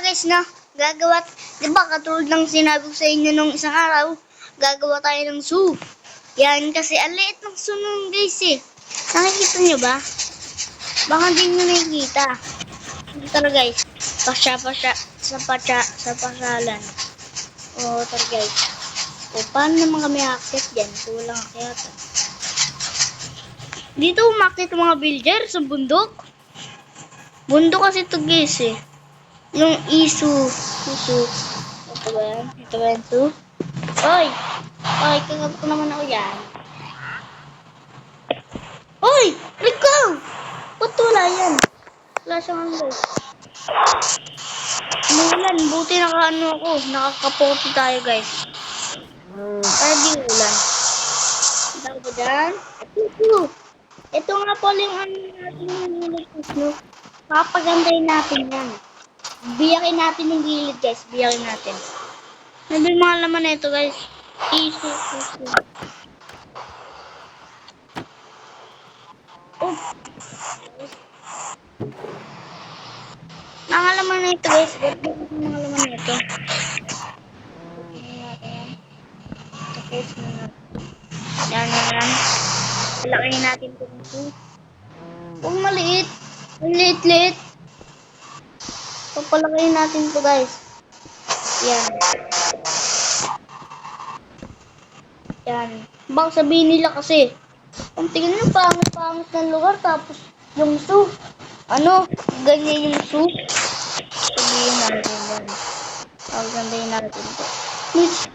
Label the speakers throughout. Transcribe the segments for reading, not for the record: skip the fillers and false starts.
Speaker 1: guys na gagawa, di ba katulad ng sinabi ko sa inyo nung isang araw, gagawa tayo ng zoo. Yan kasi ang liit ng zoo nun guys eh. Nakikita nyo ba? Baka hindi nyo nakikita. Tara guys, sa pasyalan. O tara guys. O paano naman kami akit dyan? Kulang akyatan. Dito umakit yung mga villager sa bundok. Bundok kasi ito guys eh. Yung isu. Ito ba yan? Ito ba yan to? Oy! Oy, kagab ko naman ako yan. Oy! Rico! Ba't wala yan? Wala siyang guys. Umulan. Buti nakaano ako. Nakakapoti tayo guys. Para di ulan. Ito ba dyan? Ito nga pala yung ano natin yung nilagos no. Papagandahin natin yan. Biyakin natin yung gilid guys. Biyakin natin. Nandun mga laman na ito guys. Isu. Oh. Mga laman na ito guys. Mga laman na ito. Tapos na. Yan. Palakihin natin ito. Huwag maliit. Ang liit. Papalakihin natin ito guys. Yan. Baka sabihin nila kasi, ang tingin nyo pangit ng lugar tapos yung zoo. Ano? Ganyan yung zoo. Sabihin natin yan. Pagandahin natin ito.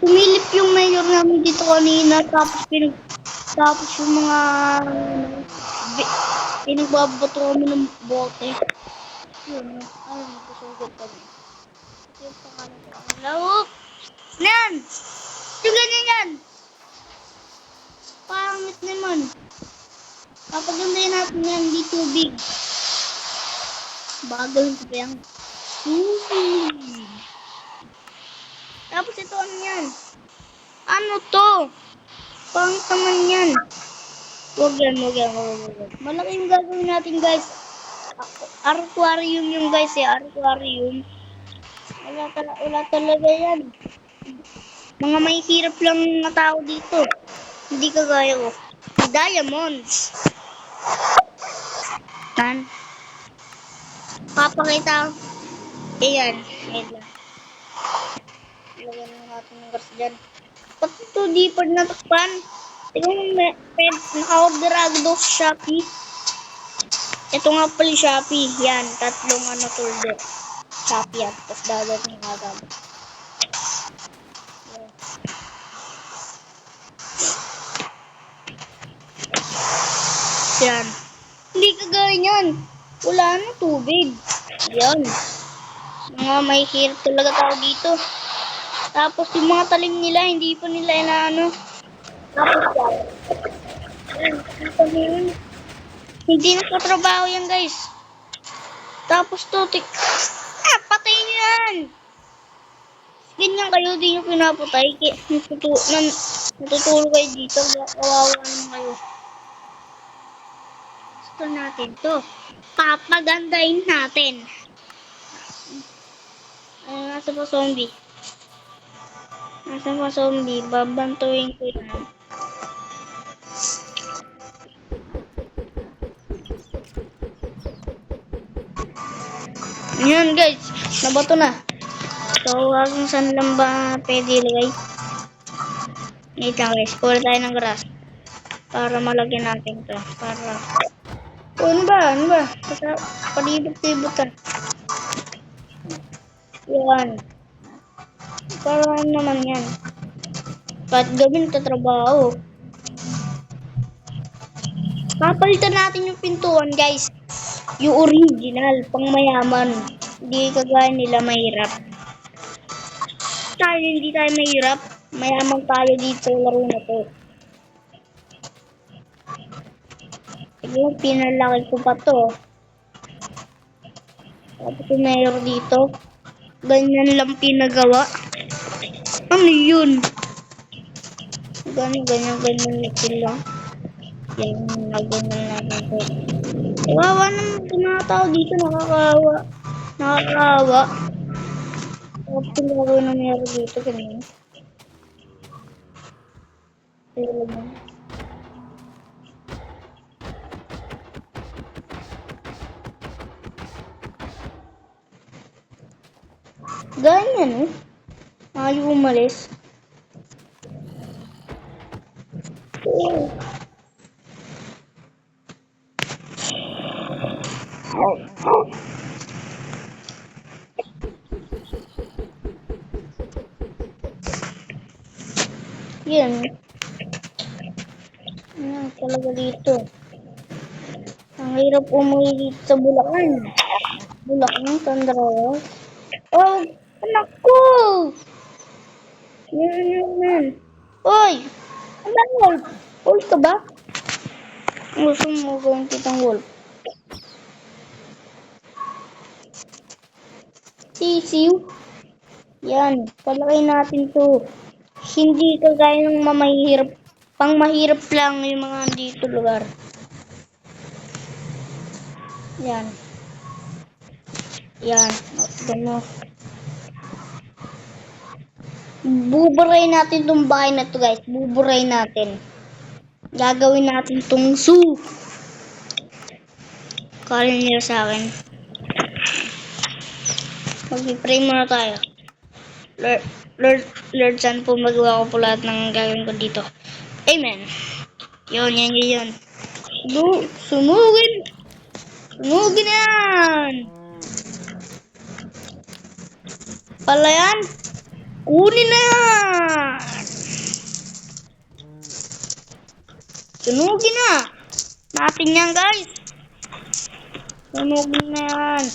Speaker 1: Pumilip yung mayor namin dito kanina tapos yung mga pinagbabato kami ng bote. Yun. Ay, nagkasugod kami. Ito yung pangalan ko. Lawok! Yan! Yung ganyan yan! Pangit naman. Papagandahin natin yan. Di tubig. Bagal ko pa yan. Tapos ito ano yan? Ano to? Pangit naman yan. Huwag yan. Malaki yung gagawin natin guys. Aquarium yung guys eh. Aquarium. Wala talaga yan. Mga may hirap lang na tao dito. Hindi kagaya ko. Diamonds. Yan. Papakita. Ayan. Lagyan na natin ng gas dyan. Pati ito, di pa natakpan. Tingnan mo, naka-order agad sa Shopee. Ito nga pala Shopee. Yan, 3 order. Shopee yan. Tapos dadating agad. Yan. Hindi kagaya yan. Wala na tubig. Yan. Mga may hirap talaga tao dito. Tapos yung mga talim nila, hindi pa nila inaano. Tapos yan. Hindi nagtatrabaho yan guys. Tapos tutik. Patay nyo yan. Ganyan kayo, di nyo pinapatay. Natutulog kayo dito. Kawawa naman kayo. Gusto natin to. Papagandahin natin. Nasa pa zombie. Babantuin ko yan. Yan guys, nabato na. So, hanggang saan lang ba pwede ilagay? Wait lang guys, kuha tayo ng grass. Para malagyan natin to. Ano ba? Palibot-libot ka. Yan. Para naman yan. Kahit gawin ito trabaho. Papalitan natin yung pintuan guys. Yung original, pang mayaman. Hindi kagaya nila mahirap. Tayo hindi tayo mahirap. Mayaman tayo dito laro na to. Sige, pinalaki ko pa to. Tapos yung mayor dito. Ganyan lang pinagawa. Ano yun? Ganyan lang. Yan, ganyan po. Kawawa naman mga tao dito, nakakawa. Option gagawin na meron dito, ganyan. Ayun lang. Ganyan, eh. Ayaw umalis. Oh. Yan. Yan talaga dito. Ang hirap umuwi dito sa Bulacan. Bulacan, Tandaros. Oh, anak ko! Yan. Oy! Ano wolf? Wolf ka ba? Gusto mo gawin kitang wolf? Sisiw. Yan. Palaki natin to. Hindi kagaya ng mamahirap. Pang mahirap lang yung mga dito lugar. Yan. Yan. Gano. Buburay natin tong bahay na to, guys. Buburay natin. Gagawin natin tong zoo. Kala nila sa akin. Mag-pray muna tayo. Lord, saan po magawa ko po lahat ng gagawin ko dito. Amen. Yun. Sunugin. Sunugin na yan. Palayan. Kunin na yan. Sunugin na. Natin yan, guys. Sunugin na yan.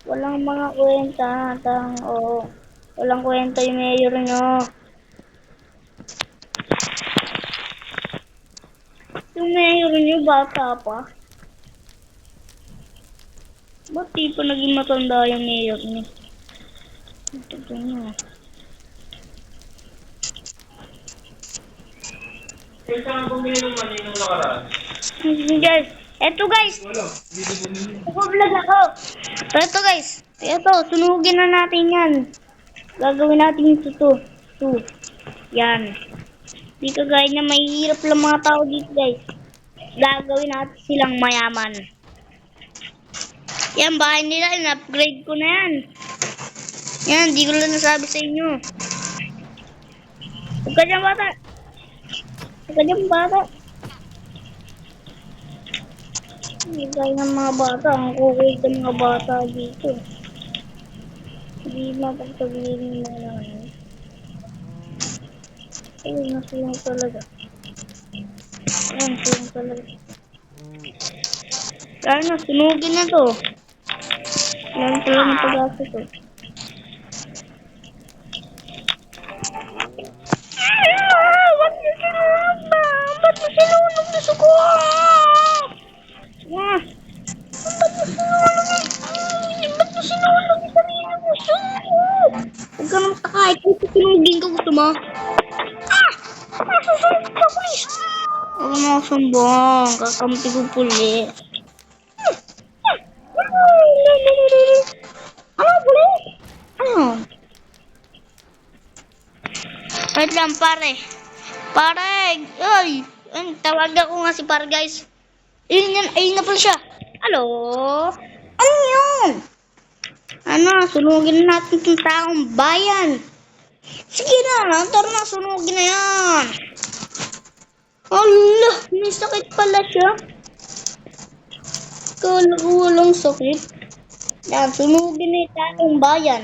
Speaker 1: Walang mga kwenta. Walang kwenta yung mayor nyo. Yung mayor nyo, bata pa. Ba't di pa naging matanda yung mayor nyo? Ito nyo.
Speaker 2: Saan bumili ng mali nung nakaraan?
Speaker 1: Guys, eto guys.
Speaker 2: Wala, hindi bumili.
Speaker 1: Nag-vlog ako. Eto guys. Eto, sunugin na natin yan. Gagawin natin ito. Yan. Di kagaya niya, mahihirap lang mga tao dito guys. Gagawin natin silang mayaman. Yan, bahay nila. In-upgrade ko na yan. Yan, di ko lang nasabi sa inyo. Huwag ka dyan, bata. Huwag ka dyan, bata. Hindi kaya ng mga bata. Ang kukulit ng mga bata dito. Hindi mapagsabihin mo na ano. Ayun, nasulong talaga. Ayun, nasulong talaga. Kaya na, sunugin na to. Yan pala ng pag-asa to. Ba't mo sinulog na? Ba't mo sinulog na sa kuha? Ba't mo sinulog yung sarili mo? Huwag ka nang takay. Kung sinugin ka, gusto mo? Masusunod ka, please. Huwag mo sumbong. Kakampi ko puli. Ano, puli? Ano? Wait lang, pare. Pare, ay. Tawagan ko nga si pare, guys. Ayun na pala siya. Hello? Ano yun? Ano, sunugin natin itong taong bayan. Sige na, tara na, sunugin na yan. Allah, may sakit pala siya. Kala ko walang sakit. Yan, sunugin na yung taong bayan.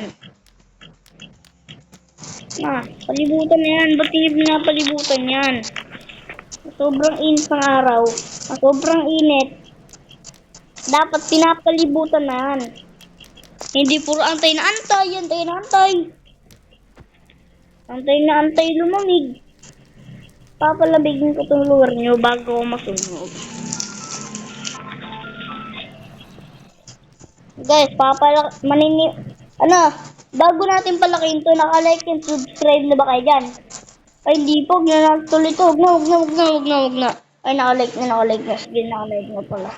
Speaker 1: Palibutan na yan. Ba't hindi pinapalibutan yan? Sobrang init ng araw. Sobrang init. Dapat pinapalibutan na yan. Hindi puro antay na antay. Antay na antay. Antay na antay lumamig. Papalabigin ko itong lugar nyo bago ako masunog. Guys, bago natin palakihin to, naka-like and subscribe na ba kayo dyan? Ay, hindi po, ginanatuloy to. Huwag na. Ay, naka-like na. Sige, naka-like na pala.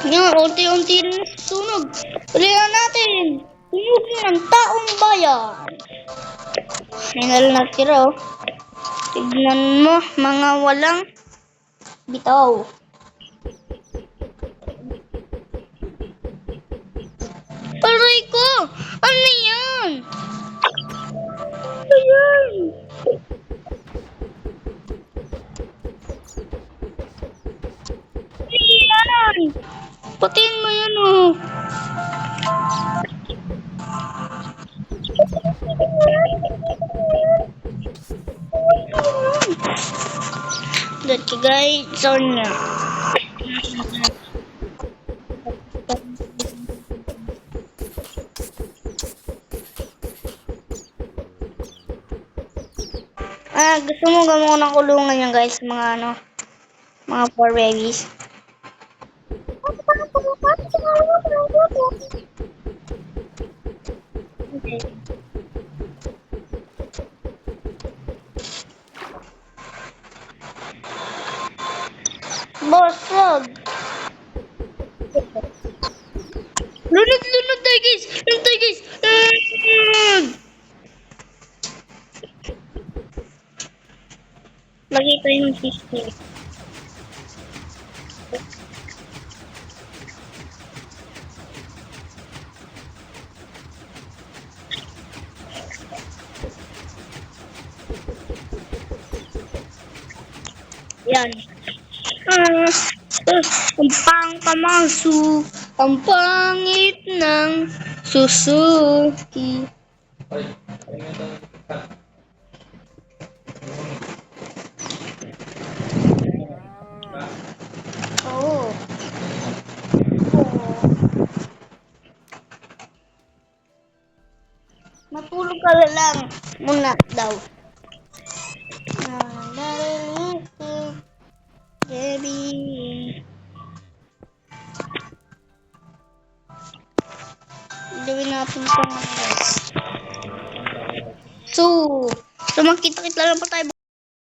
Speaker 1: Yan, unti-unti na sunog. Tuloy na natin. Sinugi ng taong bayan. May nalang natira, oh. Tignan mo, mga walang bitaw. Aray ko! Ano yan? Ano yan? Ano yan? Patiin mo yan, oh. Dati guys, Sonya. Gusto mo gawa ng kulungan yan guys, mga ano, mga poor babies. Okay. Bosog. Lunod tayo guys! Lunod tayo guys! Lagay tayo ng system. Yan. Ang kamasu, ang pangit ng Suzuki.
Speaker 2: Ay, ay nga tayo.
Speaker 1: Oo. Matulog ka na lang muna daw. Baby. Gawin natin ito guys. So makita-kita lang pa tayo